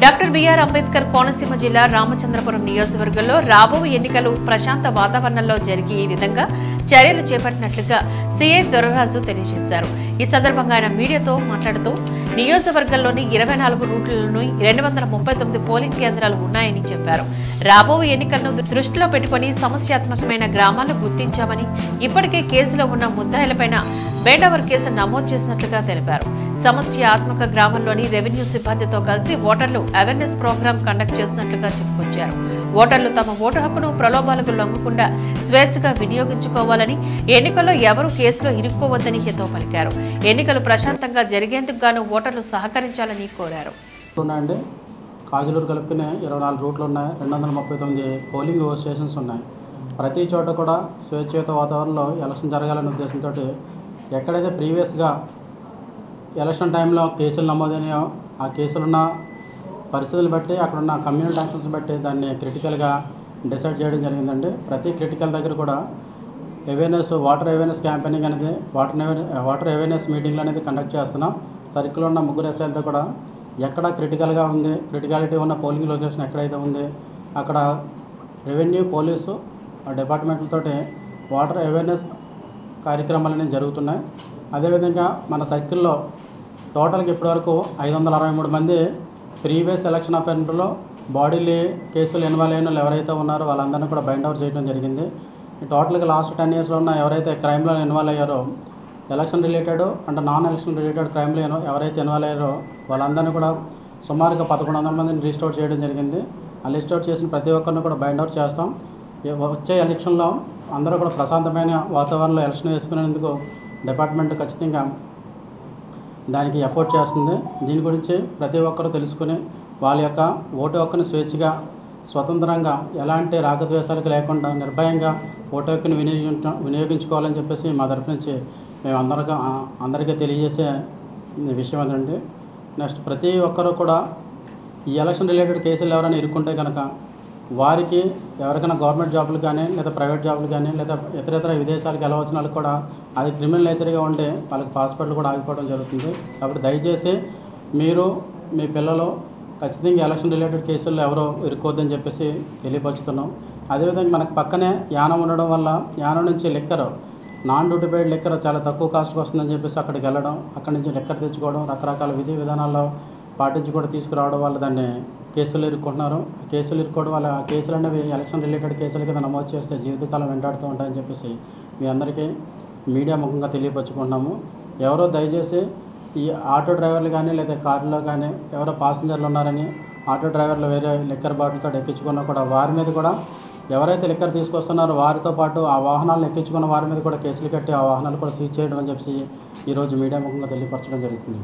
Doctor BR Ambedkar Konaseema జిల్లా రామచంద్రపురం నియోజకవర్గంలో రాబోయే ఎన్నికలు ప్రశాంత వాతావరణంలో జరిగే విధంగా చర్యలు చేపట్టినట్లుగా సీఐ దొరరాజు తెలియజేశారు. ఈ సందర్భంగా ఆయన మీడియాతో మాట్లాడుతూ నియోజకవర్గంలోని 24 రూట్లలోని 239 పోలింగ్ కేంద్రాలు ఉన్నాయని చెప్పారు. రాబోయే ఎన్నికలను దృష్టిలో పెట్టుకుని సమస్యాత్మకమైన గ్రామాలను గుర్తించామని, ఇప్పటికే కేసులో ఉన్న ముద్దాయిలపైన బేండవర్ కేసు నమోదు చేసినట్లుగా తెలిపారు. సమస్యాత్మక గ్రామంలోని రెవెన్యూ సిబ్బందితో కలిసి ఓటర్లు అవేర్నెస్ ప్రోగ్రాం కండక్ట్ చేసినట్లుగా చెప్పుకొచ్చారు. ఓటర్లు తమ ఓటు హక్కును ప్రలోభాలకు లొంగకుండా స్వేచ్ఛగా వినియోగించుకోవాలని, ఎన్నికల్లో ఎవరూ కేసులో ఇరుక్కోవద్దని హితవు పలికారు. ఎన్నికలు ప్రశాంతంగా జరిగేందుకు గాను ఓటర్లు సహకరించాలని కోరారు. కాజులూరు కలుపుకునే 24 రూట్లు ఉన్నాయి. 239 పోలింగ్ స్టేషన్స్ ఉన్నాయి. ప్రతి చోట కూడా స్వేచ్ఛయుత వాతావరణంలో ఎలక్షన్ జరగాలనే ఉద్దేశంతో ఎక్కడైతే ప్రీవియస్గా ఎలక్షన్ టైంలో కేసులు నమోదైనాయో ఆ కేసులున్న పరిస్థితులు బట్టి, అక్కడున్న కమ్యూనిటీ యాక్షన్స్ బట్టి దాన్ని క్రిటికల్గా డిసైడ్ చేయడం జరిగిందండి. ప్రతి క్రిటికల్ దగ్గర కూడా వాటర్ అవేర్నెస్ క్యాంపెయినింగ్ అనేది వాటర్ అవేర్నెస్ మీటింగ్లు అనేది కండక్ట్ చేస్తున్నాం. సర్కిల్లో ఉన్న ముగ్గురు ఎస్ఐలతో కూడా ఎక్కడ క్రిటికాలిటీ ఉన్న పోలింగ్ లొకేషన్ ఎక్కడైతే ఉంది అక్కడ రెవెన్యూ, పోలీసు డిపార్ట్మెంట్లతో వాటర్ అవేర్నెస్ కార్యక్రమాలు అనేవి జరుగుతున్నాయి. అదేవిధంగా మన సర్కిల్లో టోటల్గా ఇప్పటివరకు 563 మంది ప్రీవియస్ ఎలక్షన్ అఫెండర్లో బాడీలీ కేసులు ఇన్వాల్వ్ అయిన వాళ్ళు ఎవరైతే ఉన్నారో వాళ్ళందరినీ కూడా బైండ్ అవుట్ చేయడం జరిగింది. టోటల్గా లాస్ట్ 10 ఇయర్స్లో ఉన్న ఎవరైతే క్రైమ్లో ఇన్వాల్వ్ అయ్యారో, ఎలక్షన్ రిలేటెడ్ అంటే నాన్ ఎలక్షన్ రిలేటెడ్ క్రైమ్లో ఎవరైతే ఇన్వాల్వ్ అయ్యారో వాళ్ళందరినీ కూడా సుమారుగా 1100 మందిని లిస్ట్ అవుట్ చేయడం జరిగింది. ఆ లిస్ట్ అవుట్ చేసిన ప్రతి ఒక్కరిని కూడా బైండ్ అవుట్ చేస్తాం. వచ్చే ఎలక్షన్లో అందరూ కూడా ప్రశాంతమైన వాతావరణంలో ఎలక్షన్ వేసుకునేందుకు డిపార్ట్మెంట్ ఖచ్చితంగా దానికి ఎఫోర్ట్ చేస్తుంది. దీని గురించి ప్రతి ఒక్కరూ తెలుసుకుని వాళ్ళ యొక్క ఓటు హక్కును స్వేచ్ఛగా, స్వతంత్రంగా, ఎలాంటి రాగద్వేషాలకు లేకుండా నిర్భయంగా ఓటు హక్కును వినియోగించుకోవాలని చెప్పేసి మా తరఫు నుంచి మేము అందరికీ తెలియజేసే విషయం ఏంటంటే, నెక్స్ట్ ప్రతి ఒక్కరూ కూడా ఈ ఎలక్షన్ రిలేటెడ్ కేసులు ఎవరైనా ఇరుక్కుంటే కనుక వారికి ఎవరికైనా గవర్నమెంట్ జాబులు కానీ లేదా ప్రైవేట్ జాబులు కానీ లేదా ఇతర విదేశాలకు వెళ్ళవలసిన వాళ్ళకి కూడా అది క్రిమినల్ నేచర్గా ఉంటే వాళ్ళకి పాస్పోర్ట్లు కూడా ఆగిపోవడం జరుగుతుంది. కాబట్టి దయచేసి మీరు, మీ పిల్లలు ఖచ్చితంగా ఎలక్షన్ రిలేటెడ్ కేసుల్లో ఎవరో ఇరుక్కోవద్దని చెప్పేసి తెలియపరుచుతున్నాం. అదేవిధంగా మనకు పక్కనే యానం ఉండడం వల్ల యానం నుంచి liquor, non duty paid liquor చాలా తక్కువ కాస్ట్కి వస్తుందని చెప్పేసి అక్కడికి వెళ్ళడం, అక్కడి నుంచి లిక్కర్ తెచ్చుకోవడం, రకరకాల విధి విధానాల్లో పాటించి కూడా తీసుకురావడం వల్ల దాన్ని కేసులు ఇరుక్కుంటున్నారు. కేసులు ఇరుక్కోవడం వల్ల ఆ కేసులు అనేవి ఎలక్షన్ రిలేటెడ్ కేసుల కింద నమోదు చేస్తే జీవితకాలం వెంటాడుతూ ఉంటాయని చెప్పేసి మీ అందరికీ మీడియా ముఖంగా తెలియపరుచుకుంటున్నాము. ఎవరో దయచేసి ఈ ఆటో డ్రైవర్లు కానీ లేదా కారులో కానీ ఎవరో పాసింజర్లు ఉన్నారని ఆటో డ్రైవర్లు వేరే లిక్కర్ బాటిల్తో ఎక్కించుకున్నా కూడా వారి మీద కూడా, ఎవరైతే లిక్కర్ తీసుకొస్తున్నారో వారితో పాటు ఆ వాహనాలను ఎక్కించుకున్న వారి మీద కూడా కేసులు కట్టి ఆ వాహనాలు కూడా సీజ్ చేయడం అని చెప్పి ఈరోజు మీడియా ముఖంగా తెలియపరచడం జరుగుతుంది.